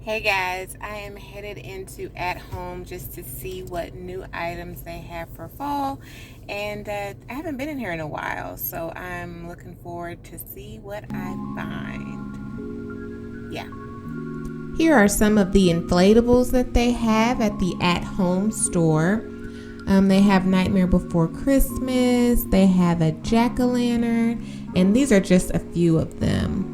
Hey guys, I am headed into At Home just to see what new items they have for fall, and I haven't been in here in a while, so I'm looking forward to see what I find. Yeah. Here are some of the inflatables that they have at the At Home store. They have Nightmare Before Christmas, they have a jack-o'-lantern, and these are just a few of them.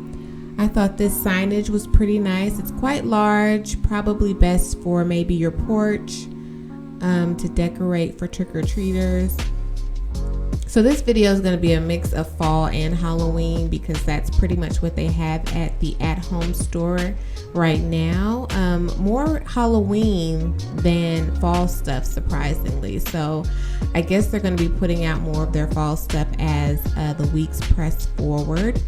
I thought this signage was pretty nice. It's quite large, probably best for maybe your porch to decorate for trick-or-treaters. So this video is going to be a mix of fall and Halloween because that's pretty much what they have at the at-home store right now. More Halloween than fall stuff, surprisingly. So I guess they're going to be putting out more of their fall stuff as the weeks press forward.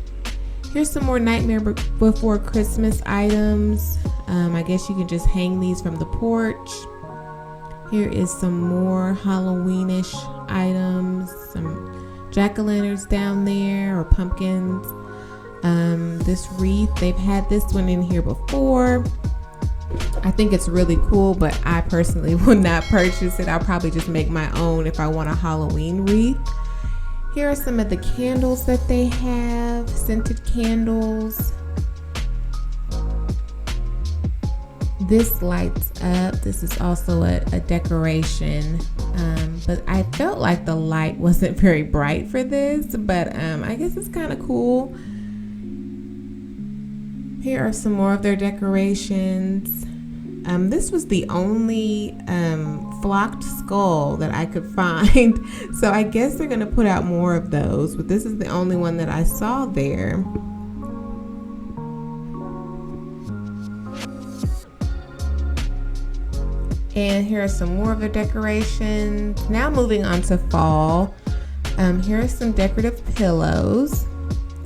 Here's some more Nightmare Before Christmas items. I guess you can just hang these from the porch. Here is some more Halloweenish items. Some jack-o'-lanterns down there or pumpkins. This wreath, they've had this one in here before. I think it's really cool, but I personally will not purchase it. I'll probably just make my own if I want a Halloween wreath. Here are some of the candles that they have, scented candles. This lights up. This is also a decoration, but I felt like the light wasn't very bright for this, but I guess it's kind of cool. Here are some more of their decorations. This was the only flocked skull that I could find, so I guess they're gonna put out more of those, but this is the only one that I saw there. And here are some more of the decorations. Now moving on to fall. Here are some decorative pillows,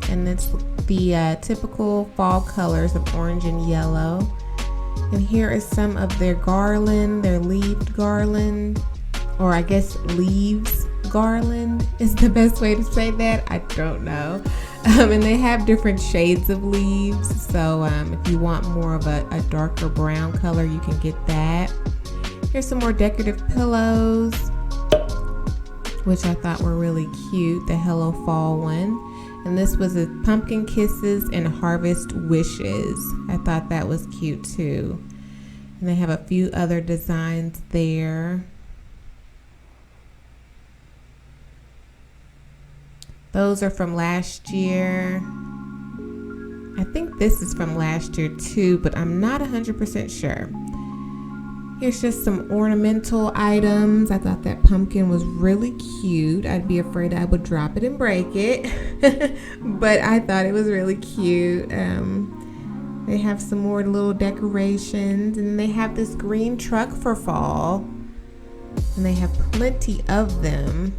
and it's the typical fall colors of orange and yellow. And here is some of their garland, their leaved garland, or I guess leaves garland is the best way to say that. I don't know. And they have different shades of leaves. So if you want more of a darker brown color, you can get that. Here's some more decorative pillows, which I thought were really cute. The Hello Fall one. And this was a pumpkin kisses and harvest wishes. I thought that was cute too. And they have a few other designs there. Those are from last year. I think this is from last year too, but I'm not 100% sure. Here's just some ornamental items. I thought that pumpkin was really cute. I'd be afraid I would drop it and break it, but I thought it was really cute. They have some more little decorations, and they have this green truck for fall, and they have plenty of them.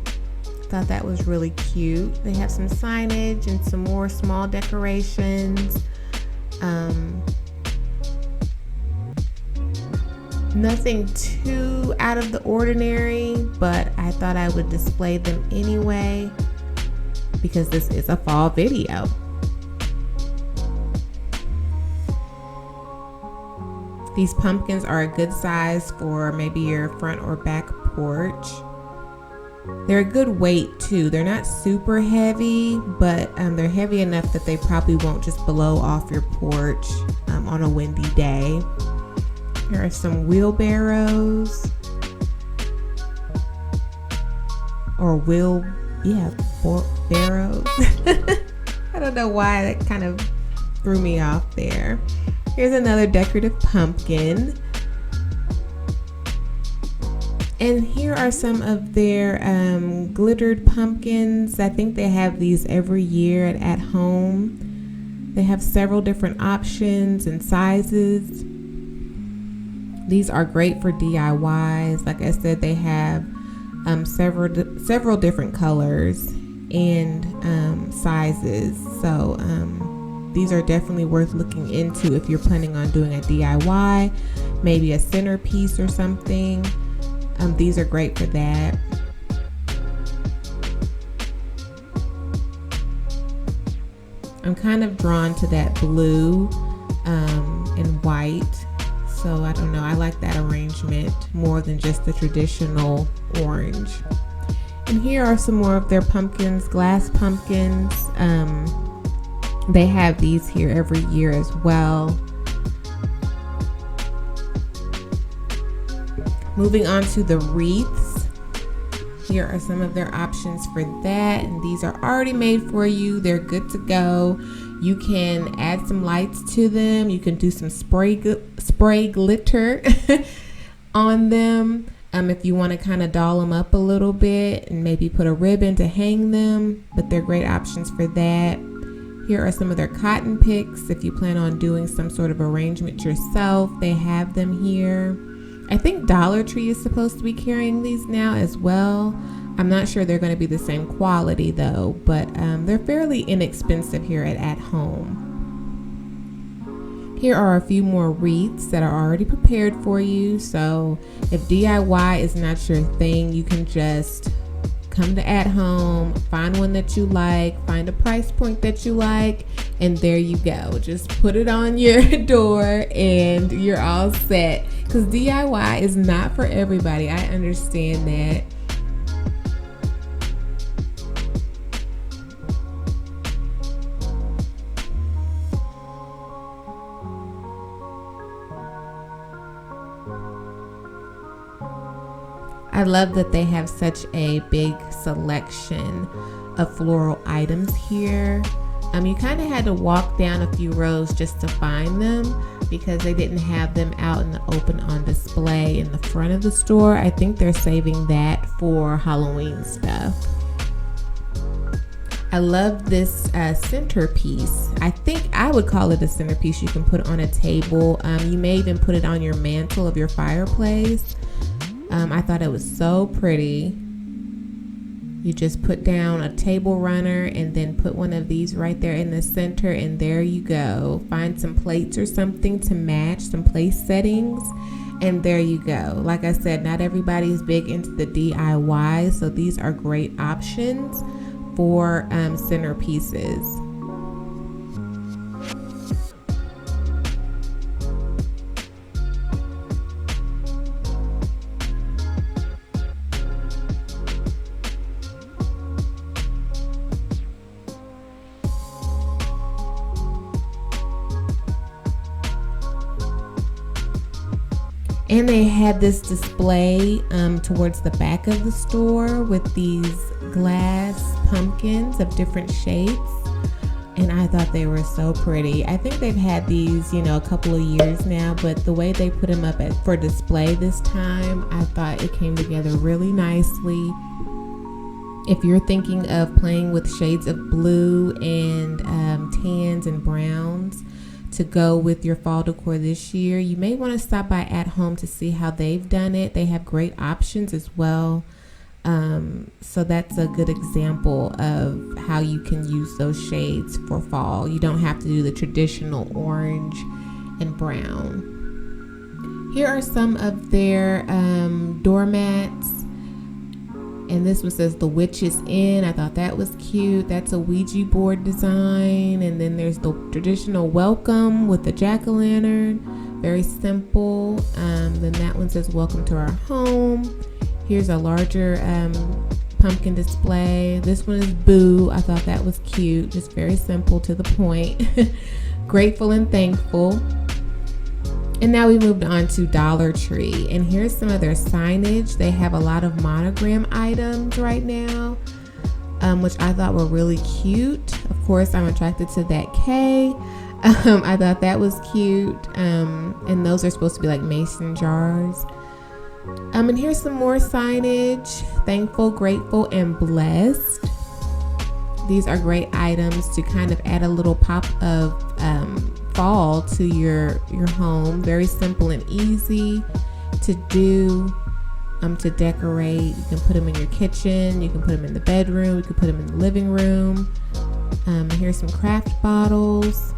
Thought that was really cute. They have some signage and some more small decorations. Nothing too out of the ordinary, but I thought I would display them anyway because this is a fall video. These pumpkins are a good size for maybe your front or back porch. They're a good weight too. They're not super heavy, but they're heavy enough that they probably won't just blow off your porch on a windy day. Here are some wheelbarrows, or barrows. I don't know why that kind of threw me off there. Here's another decorative pumpkin. And here are some of their glittered pumpkins. I think they have these every year at home. They have several different options and sizes. These are great for DIYs. Like I said, they have several different colors and sizes. So these are definitely worth looking into if you're planning on doing a DIY, maybe a centerpiece or something. These are great for that. I'm kind of drawn to that blue and white white. So I don't know, I like that arrangement more than just the traditional orange. And here are some more of their pumpkins, glass pumpkins. They have these here every year as well. Moving on to the wreaths. Here are some of their options for that, and these are already made for you. They're good to go. You can add some lights to them. You can do some spray glitter on them if you want to kind of doll them up a little bit and maybe put a ribbon to hang them, but they're great options for that. Here are some of their cotton picks if you plan on doing some sort of arrangement yourself. They have them here. I think Dollar Tree is supposed to be carrying these now as well. I'm not sure they're going to be the same quality though, but they're fairly inexpensive here at Home. Here are a few more wreaths that are already prepared for you. So if DIY is not your thing, you can just come to At Home, find one that you like, find a price point that you like, and there you go. Just put it on your door and you're all set. Because DIY is not for everybody. I understand that. I love that they have such a big selection of floral items here. You kind of had to walk down a few rows just to find them because they didn't have them out in the open on display in the front of the store. I think they're saving that for Halloween stuff. I love this centerpiece. I think I would call it a centerpiece you can put on a table. You may even put it on your mantle of your fireplace. I thought it was so pretty. You just put down a table runner and then put one of these right there in the center, and there you go. Find some plates or something to match, some place settings, and there you go. Like I said, not everybody is big into the DIY, so these are great options for centerpieces. And they had this display towards the back of the store with these glass pumpkins of different shapes. And I thought they were so pretty. I think they've had these, a couple of years now, but the way they put them up for display this time, I thought it came together really nicely. If you're thinking of playing with shades of blue and tans and browns to go with your fall decor this year, you may want to stop by At Home to see how they've done it. They have great options as well. So that's a good example of how you can use those shades for fall. You don't have to do the traditional orange and brown. Here are some of their doormats. And this one says The Witch's Inn. I thought that was cute. That's a Ouija board design. And then there's the traditional welcome with the jack-o'-lantern. Very simple. Then that one says Welcome to Our Home. Here's a larger pumpkin display. This one is Boo. I thought that was cute. Just very simple, to the point. Grateful and thankful. And now we moved on to Dollar Tree, and here's some of their signage. They have a lot of monogram items right now, which I thought were really cute. Of course, I'm attracted to that K. I thought that was cute, and those are supposed to be like mason jars. And here's some more signage. Thankful, grateful, and blessed. These are great items to kind of add a little pop of fall to your home. Very simple and easy to do, to decorate. You can put them in your kitchen, you can put them in the bedroom, you can put them in the living room. Here's some craft bottles,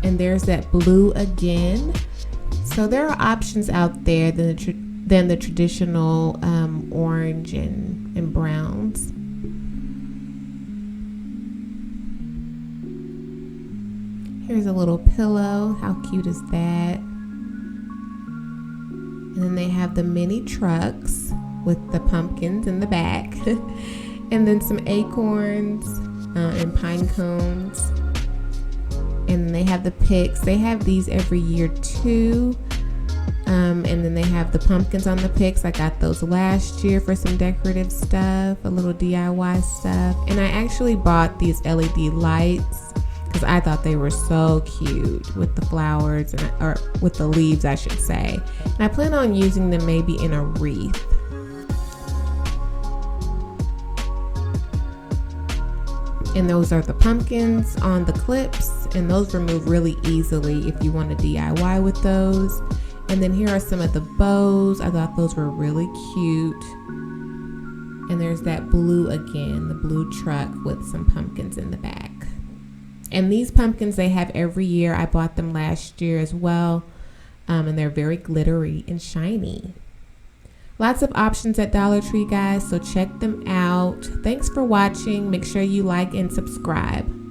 and there's that blue again. So there are options out there than the traditional orange and browns. Here's a little pillow. How cute is that? And then they have the mini trucks with the pumpkins in the back. And then some acorns and pine cones. And then they have the picks. They have these every year too. And then they have the pumpkins on the picks. I got those last year for some decorative stuff, a little DIY stuff. And I actually bought these LED lights because I thought they were so cute with the flowers, or with the leaves, I should say. And I plan on using them maybe in a wreath. And those are the pumpkins on the clips, and those remove really easily if you want to DIY with those. And then here are some of the bows. I thought those were really cute. And there's that blue again, the blue truck with some pumpkins in the back. And these pumpkins they have every year. I bought them last year as well. And they're very glittery and shiny. Lots of options at Dollar Tree, guys, so check them out. Thanks for watching. Make sure you like and subscribe.